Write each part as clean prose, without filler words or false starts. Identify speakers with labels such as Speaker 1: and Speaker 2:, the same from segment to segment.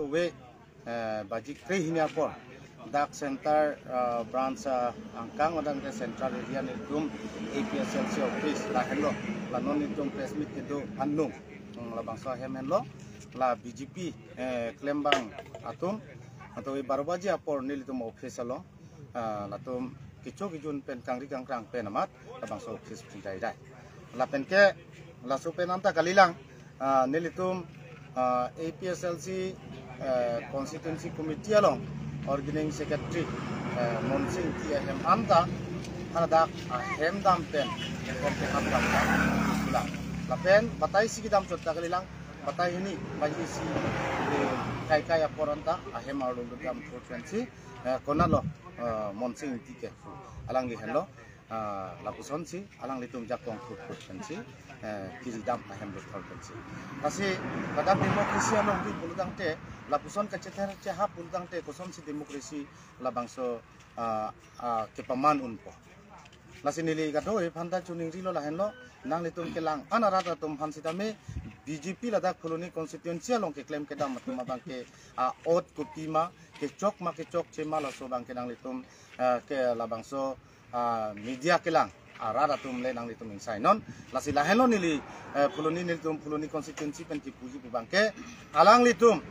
Speaker 1: we baji kri hinia por dak center branch angkang odang ke central area ni tum APSLC office la hello la non ni tum press meet itu anung la bangsa hemen lo la BJP klembang atum atau baru baji apor ni tum office lo la tum kicu kijun pen kangri kangkrang pen amat la bangsa office pintai dai la pen ke la su pen amta kalilang ni tum APSLC constituency committee along organizing secretary Monsing TM Amta hanadak hemdam pen amdam lang lapen batay sigidam chota kalilang batay ini bagi si kai aporanta ahem aruludam frequency konalo Monsing TK alang lihenlo lapuson si alang litum jakong frequency kiri dam ahem frequency kasi pada demokrasi anong di bulutang te lapuson kaceter cehap bulutang te kosom si demokrasi labangso kepaman unpo lasi nili gadoi phanda chuning rilo lahenlo nang litum kelang anarata tum phansitame BJP ladak koloni constituency along ke claim kedam matuma bangke ot kupima ke chok chema laso bangke nang litum ke labangso media kelang arara tum le nang litum insai non lasi lahelo nili koloni nilitum koloni constituency pen ki puji bangke alang litum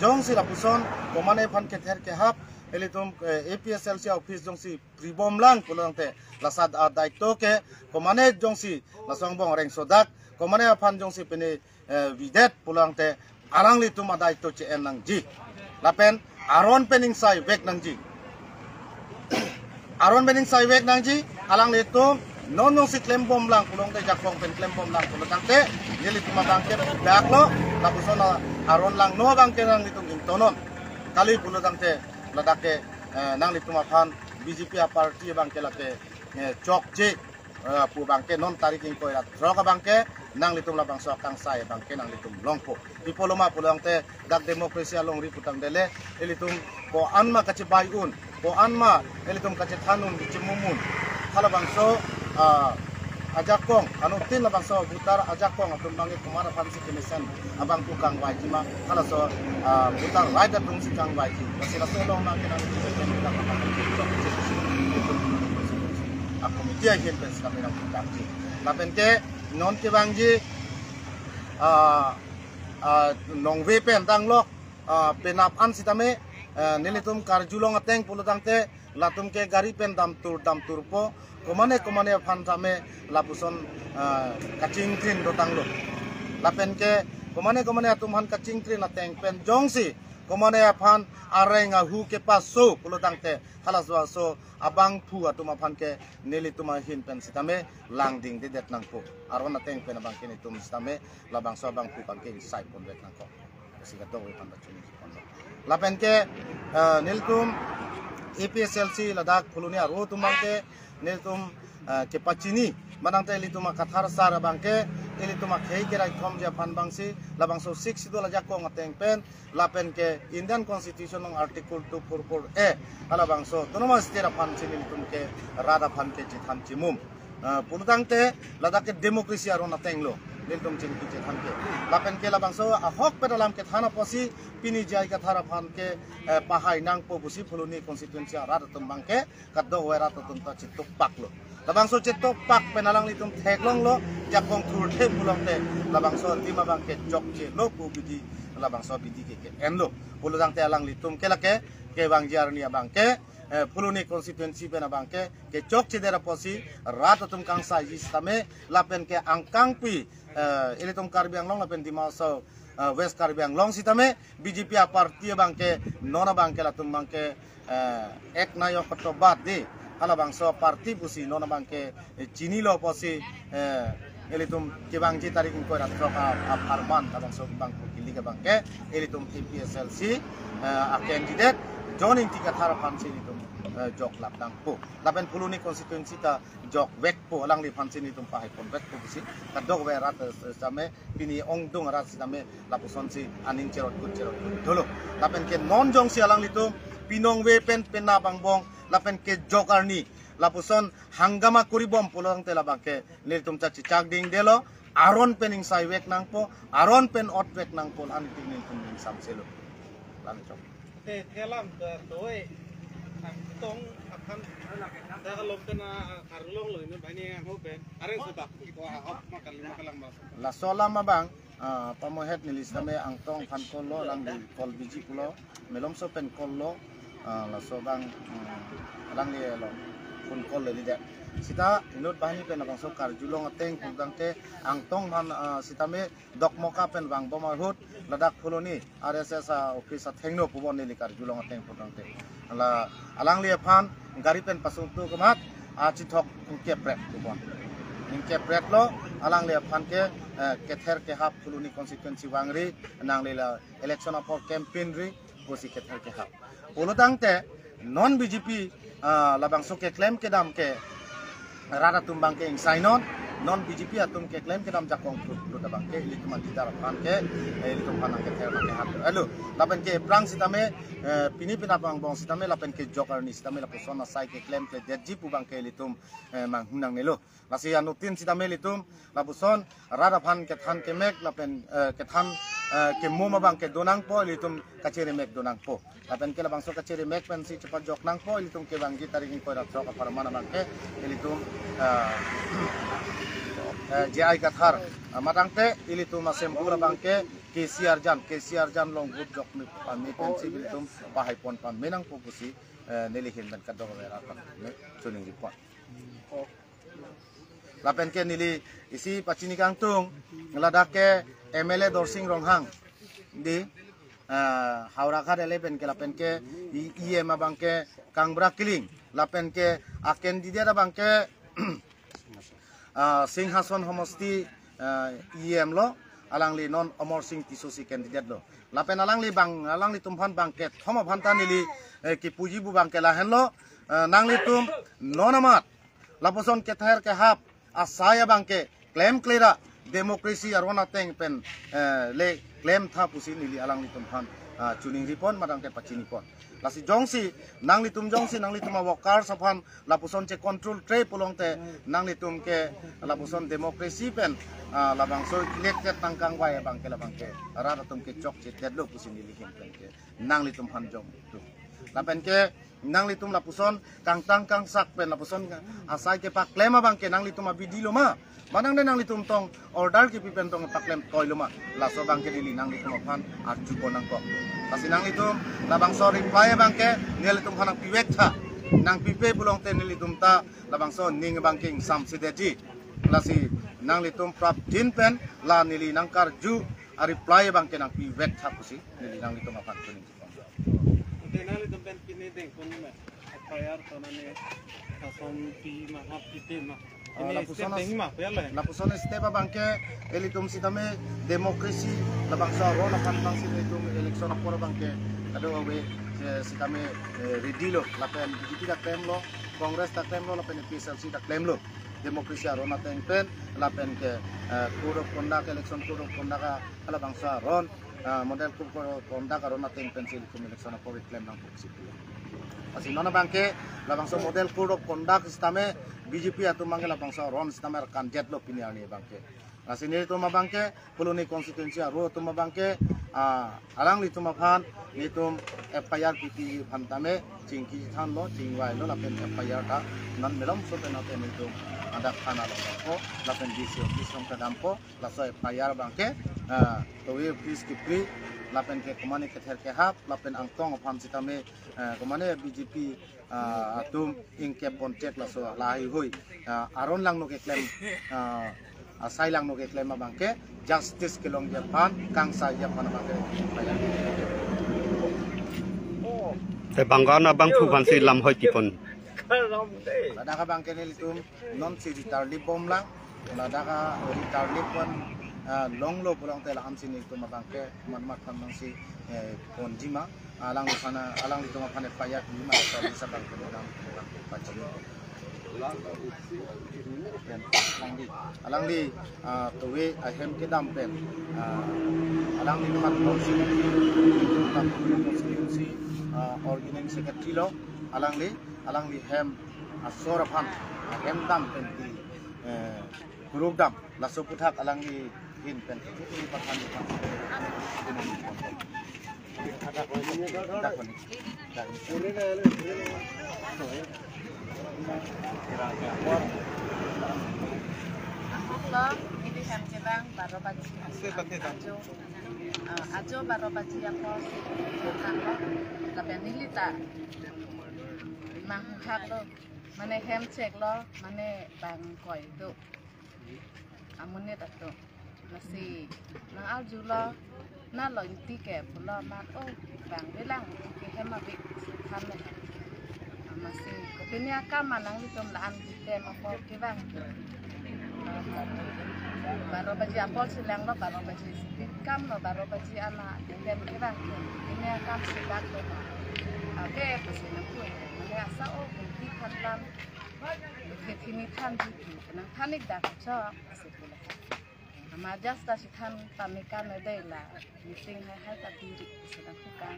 Speaker 1: jong si lapuson komane phan ke ther ke hap elitum APSLC office jong si pribom lang pulang te lasad daito ke komane jong si lasong bong reng sodak komane phan jong si pene videt pulang te alang litum daito che en nang ji lapen aron pening sai wek nang ji aron pening sai wek nang ji alang litum non jong si klem bom lang pulang te jakong pen klem bom lang pulang te nilitum bangke baklo lapuson aron lang no bangke nang litum intonon kali pulang te ladake nang litum aphan BJP party bangke lake chok je pu bangke non tarik ing koirat roka bangke nang litum labang so kang sai bangke nang litum longpo dipoloma pulang te dak demokrasi along ri putang dele elitum ko anma kache bayun ko anma elitum kache thanun cimumun khala bangso ajakong anutin labang so butar ajakong atum bangi kumara pansi kemisan abang tukang wajima kala so butar raida tung si kang waji masila so long na kinang aku media yen pens kami nang takji lapen ke non ke bangji nong we pen tang lo penap an sitame nilitum karjulong ateng pulutang te latum ke gari pen dam tur po komane phan same lapuson kacing trin dotang lo lapen ke komane atum han kacing trin ateng pen jongsi komane phan arenga hu ke paso pulutang te halas so abang pu atum phan ke neli tuma hin pen sitame langding de det nang po aron ateng pen abang kini tum sitame labang so abang pu pang ke sai pon bet nang ko siga to we pan bachuni pon lapen ke niltum APSLC ladak koloni aro tumang ke niltum ke pachini manang te lituma kathar sar bangke elituma khei ke rai thom ja phan bangsi labang so 6 dola jakong ateng pen lapen ke Indian Constitution ng article 244A ala bangso tonoma stera phan chilitum ke rada phan ke jithan chimum pulutang te ladak ke demokrasi aro nateng lo niltum chin ki jithan ke lapen ke labang so ahok pedalam ke thana posi pini jai ka thara phan ke pahai nang po busi puluni constituency rada tumbang ke kaddo wera to tunta chituk paklo labang so chituk pak penalang litum theklong lo jakong thur the pulong te labang so lima bang ke jok che lo pu bidi labang so bidi ke enlo pulutang te alang litum ke lake ke bang jarni abang ke puluni constituency pena bang ke jok che dera posi rat tum kang sa istame lapen ke angkang pi elitum karbiang long lapen dimauso West Karbiang long sitame BJP party bangke nona bangke latum bangke ek nayo patobat di ala bangso party busi nona bangke chini lo posi elitum ke bangji tarik ko ratroka aparman bangso bangku kiliga bangke elitum APSLC a candidate joining tika thara pansi elitum jok lapang po lapen puluni constituency ta jok wek po alang li pansin itum pahay pon wek po busi kadok we rat same pini ongdong rat same lapuson si aning cerot dolo lapen ke non jong si alang litum pinong we pen na bangbong lapen ke jok arni lapuson hanggama kuribom pulang te labake litum cha chak ding delo aron pening sai wek nang po aron pen ot wek nang po an tingin tum samselo lang chok
Speaker 2: Telam doy tong akan dah kalau kena karulong loh ini banyak yang hoben are sudah itu ahok makan mas
Speaker 1: la sola mabang pamohet nilis tame ang tong pan kollo lang di kol biji pulo melom so pen kollo la so bang lang li lo kun kol le de sita inut bahani pen bang so karjulong ateng kudang te ang tong han sitame dok moka pen bang bomar hut ladak puloni RSS office thengno pubon ni karjulong ateng kudang te la alang li phan gari pen pasung tu kemat aci thok ingke pret pubon ingke pret lo alang le phan ke kether ke hap puluni konstituensi wangri nang le election of campaign ri posi kether ke hap polodang te non BJP labang so ke claim ke dam ke rara tumbang ke insainon non BJP atum ke claim ke dam jakong tu dabang ke ili tuman kita phan ke ili tum phan ke ther ke hap alo lapen ke prang sitame pini pinapang bong sitame lapen ke joker ni sitame la posona sai ke claim ke deji pubang ke litum mang hunang nelo lasi anutin sitame litum la puson rara phan ke than ke mek lapen ke than ke moma bang ke donang po litum kacere mek donang po lapen ke labang so kacere mek pen si cepat jok nang po litum ke bang gitaring ko ra chok par mana bang ke litum JI kathar matang te ilitum asem pura bangke KCR jan long good jok mi pensi ilitum bahai pon pan menang popusi nilihin ben kador vera kan tuning report lapen ke nili isi pacini kangtung ngeladake MLA Dorsing Ronghang di Haura Kha eleven ke lapen ke IEM bangke Kangbra Kiling lapen ke aken didia bangke Singhason Homosti IEM lo alangli non Omor Singh Tisosi candidate lo lapen alangli tumphan bangket thoma phanta nili ki puji bu bangke lahen lo nangli tum nonamat laposon ke ther ke hap asaya bangke claim cleara democracy arwana teng pen le claim tha pusi nili alangli tumphan tuning ripon madang ke pachini pon lasi jongsi nangli tum wakar saphan lapuson che control tre pulong te nangli tum ke lapuson demokrasi pen labang so elected tangkang wai bang ke labang ke rara tum ke chok che tedlo pusin nilihin pen ke nangli tum han jong tu lapen ke nangli tum lapuson kang tangkang sak pen lapuson asai ke pak lema bang ke nangli tum abidilo ma manang de nangli tum tong order ki pipen tong pak lem toilo ma laso bang ke dili nangli tum phan arju konang ko kasi nang litum labang so reply bangke nilitum hanang piwek tha nang pipe bulong te nilitum ta labang so ning bangking sam sideji lasi nang litum prap din pen la nili nang karju a reply bangke nang piwek tha pusi nili nang litum apan kuning
Speaker 2: te nang litum pen kini deng kun me apayar tonane kasom pi ma hap pite ma Lapuson step bangke elitum sitame demokrasi labang sa ron akan bang silitum election apor bangke ado awe sitame redilo lapen BJP tak claim lo Kongres tak claim lo lapen PSLC tak claim lo demokrasi ron ateng pen lapen ke code of conduct election code of conduct ala bangsa ron model code of conduct ron ateng pen silitum election apor claim nang poksi asi nona bangke labang so model code of conduct sitame BJP atau manggil abang so ron stammer kan jet lo pini ani bangke. Asini itu mabangke puluni konstituensi aro itu mabangke alang itu maphan itu FIR PP phantame cingki than lo cingwai lo lapen FIR ta nan melom so pena te itu ada khana lo ko lapen DC office rom kadampo laso FIR bangke to we please kipri lapen ke komani ke ther ke hap lapen angtong pham sitame komane BJP atum ingke kontek laso lahi hui aron lang no ke claim asai lang no ke claim bangke justice kelong japan kang sa japan bangke
Speaker 3: te bangana bang pu ban si lam hoi tipon
Speaker 1: lada ka bangke ni litum non si ditarli bom lang lada ka ditarli pon long lo pulang te laham sini itu mabangke man mang si konjima alang itu mapane payat lima atau bisa bangke dalam pacini alang di tuwe ahem ke dampen alang di tempat konstitusi organizing secretary lo alang di hem asorapan hem dampen di group dam laso puthak alang di hin pen ini pakan
Speaker 4: lo ini kan kita baru baca ajo baru baca apa bukan lo tapi ini tak manghak lo mana hem cek lo mana bang koi tu amunnya tak tu nasi nang alju lo na lo inti ke pulo mat oh bang bilang ke hem abik kan masih kepinya kamanang di tumlaan kita apa ke bang baru baca apol silang lo baru baca sedikit kam lo baru baca anak dan kira ini kam silang lo oke pesan aku mana asal oh bukti kantan bukti ini kan bukti nang panik dah cok sekolah nama jas dah sihan pamikan ada lah meeting hai tak diri sedang bukan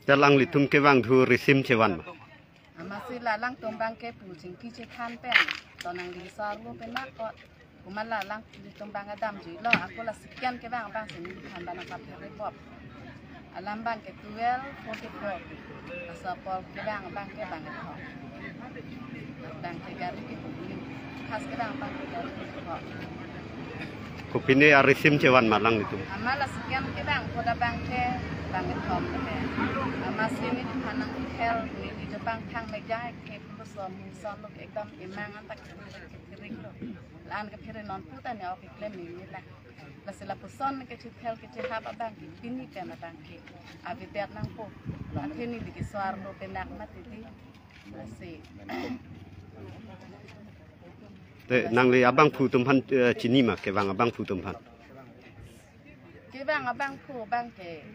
Speaker 3: Jalang litum ke bang thu resim cewan
Speaker 4: masih lalang tumbang ke pucing kici kan pen tonang di sar lo penak kok kuman lalang di tumbang adam ji lo aku lah sekian ke bang sini kan bang apa report alam bang ke 1244 asapol ke bang ke bang itu bang ke gari ke khas ke bang ke gari kok
Speaker 3: kupine resim cewan malang litum
Speaker 4: amalah sekian ke bang koda bang itu masih ini kanang hel di Jepang kang meja ke perusahaan muson lo ekdam emang antak kering lo lan ke kiri non putan ya oke klaim ini lah masih perusahaan ke hel ke hab abang ini kan abang ke abidat nang po akhirnya di suar lo penak mati di masih
Speaker 3: te nang li abang pu tumpan cini ma ke bang abang pu tumpan
Speaker 4: ke bang abang pu bang ke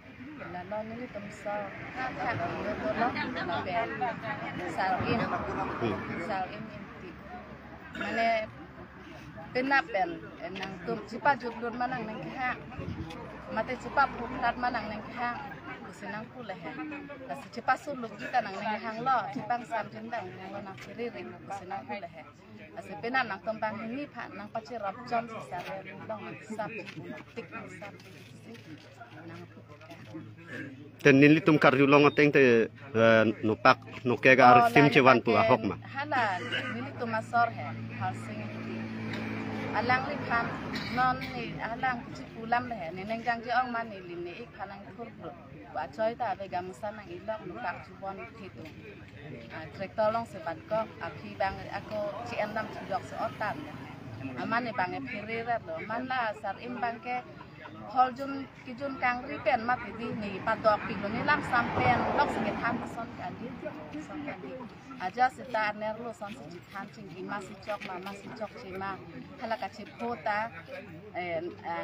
Speaker 4: là lo những tấm sau khác khác ở chỗ đó là về sao im tị mà nè bên nắp bên năng tôm chỉ ba chục luôn mà năng năng khác mà tới chỉ ba phút lát mà năng năng khác sự năng phù là là chỉ ba số lúc kita năng năng hàng lo chỉ bang sam trên đằng năng lo năng kiri ring sự năng phù là là sự bên nắp năng tôm bang ini phản năng bắt chỉ rập chom sự sao long sắp tích sắp năng phù
Speaker 3: ten nin litum karjulong ateng te nopak nokega resim cewan pu ahok ma
Speaker 4: hala nilitum masor he halsing alang li khan non ni alang chi pulam le he neng jang ji ong man ni lim ni ik khalang khur ba choi ta ve gam san nang ilok nokak chubon thitu traktor long se bat ko api bang ako chi em nam chi dok se otan aman ni bang e phiri ra lo man la sar im bang ke hol jun kijun kang ripen mati di ni padok piglo ni lam sampen lok sing tham son kan di son kan di aja sita nerlo son si tham ching ki masi chok chima hala ka chipota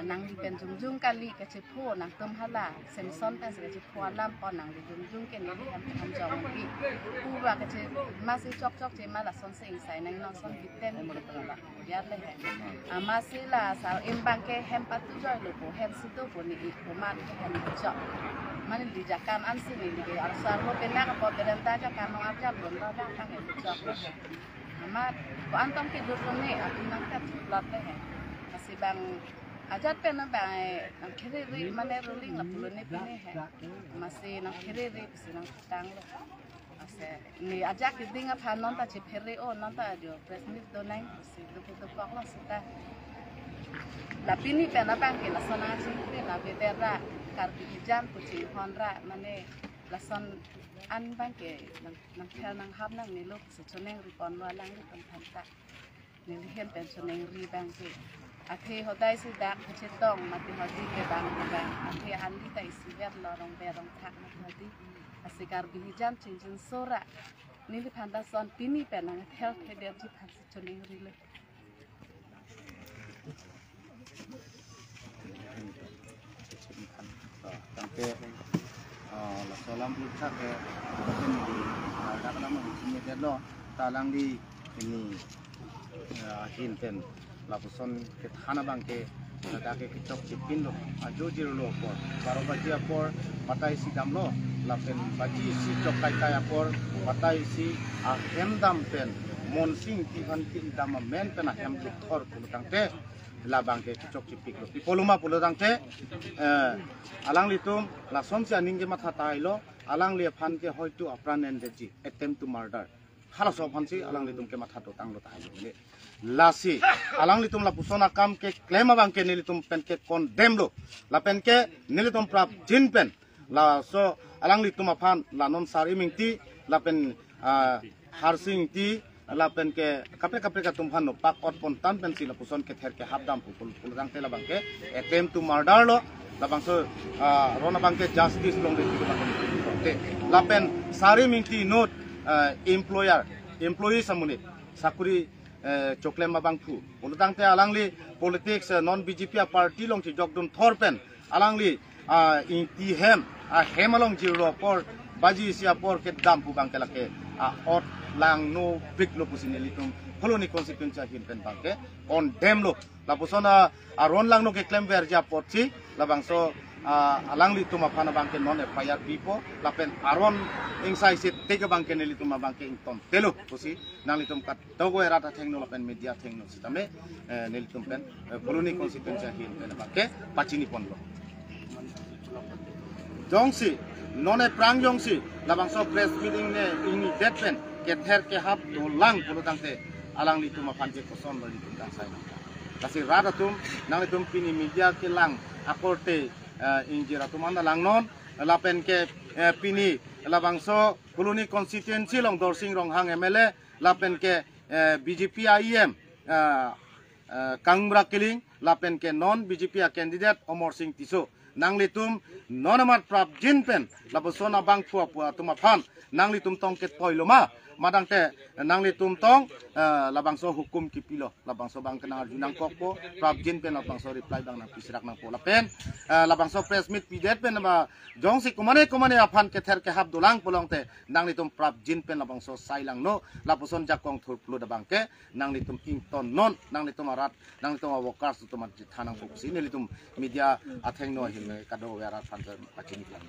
Speaker 4: nang di pen jung kali ka chipo nang tum hala sen son ta se chipo lam pon nang di jung ke ni ham jong ki u ba ka chip masi chok chima la son sing sai nang non son biten ni la ya le amasi la sa imbang ke hem patu joy lo ko hem situ pun ni kuman hem cok mana di jakan ansi ni di arsar lo penak apa berenta aja kanu aja belum ada kan hem cok amat ko antam ki dulu ni aku nak kat lot le masih bang ajat pen bang nang kiri ri mana rolling la pulun ni pini he masih nang kiri ri masih nang tang lo ni ajak ki dinga phan non ta chip heri o non ta jo presmit do nai si do ko kok la sita la pini pena bang ke la sona chi la vetera karbi jam kucing honra mane la son an bang ke nang khel nang hab nang ni lok se choneng ri kon wa lang ni kon than ta ni hen pen choneng ri bang ke akhe hodai si dak chi tong mati hodi ke bang akhe an li tai si ver lo rong be rong thak na hodi asikar bihijam cincin sora nili phanda son pini penang health header ji phasi choneng rile
Speaker 2: sampai la salam pucat ke bagian di ada nama sini terlo talang di ini hinten la puson ke thana bangke ada ke kitok cipin lo ajo jiro lo por baro baji apor patai si dam lo lapen baji si chok kai kai apor patai si hem dam pen monsing ti han tin dam men pen hem thor pulutang te labang ke cok cipik lo poluma polodang te alang litum la somsi aning ke matha tailo alang le phan ke hoitu apran and deji attempt to murder hala so phan si alang litum ke matha to tang lo tailo le lasi alang litum la pusona kam ke claim abang ke nilitum pen ke condemn lo la pen ke nilitum prap jin pen la so alang litum aphan la non sari mingti la pen harsing ti la pen ke kape ka tumhan no pak ot pon tan pen si la puson ke ther ke habdam pul rang te la bang ke attempt to murder lo la bang so rona bang ke justice long de te la pen sari mingti not employee samune sakuri choklem bang phu pul rang te alang li politics non BJP party long chi jogdun thor pen alang li in ti hem along jiro por baji sia por ke dam pu bang ke la ke ot lang no big lo pusin elitum koloni consequence hin pen bangke on dem lo la pusona aron lang no ke claim verja porchi la bangso alang li tuma phana bangke non fire pipo la pen aron insai sit tege bangke neli tuma bangke inton telo pusi nang li tum kat dogo erata thengno la pen media thengno sitame neli tum pen koloni consequence hin pen bangke pachini pon lo jongsi none prang jongsi la bangso press meeting ne ini dead pen ke ther ke hap do lang pulu tangte alang li tuma panje koson lo li tang sai kasi rada tum nang tum pini media ke lang akorte injira tumanda lang non lapen ke pini labangso koloni constituency long dorsing rong hang MLA lapen ke BJP IEM kangbra kiling lapen ke non BJP candidate Omor Singh Tiso nang litum nonamat prap jin pen labosona bang phua tuma phan nang litum tong ket poiloma madang te nang litum tong labangso hukum kipilo labangso bang kena junang kokpo prap jin pen labangso reply bang nang pisrak nang pola pen labangso press meet pidet pen ba jongsi kumane aphan ke ther ke hab dolang polong te nang litum prap jin pen labangso sailang no laboson jakong thurplu da bangke nang litum ington non nang litum arat nang litum workers tuma thanang fokusi ne litum media atheng no hin kado wera phanter pachini plan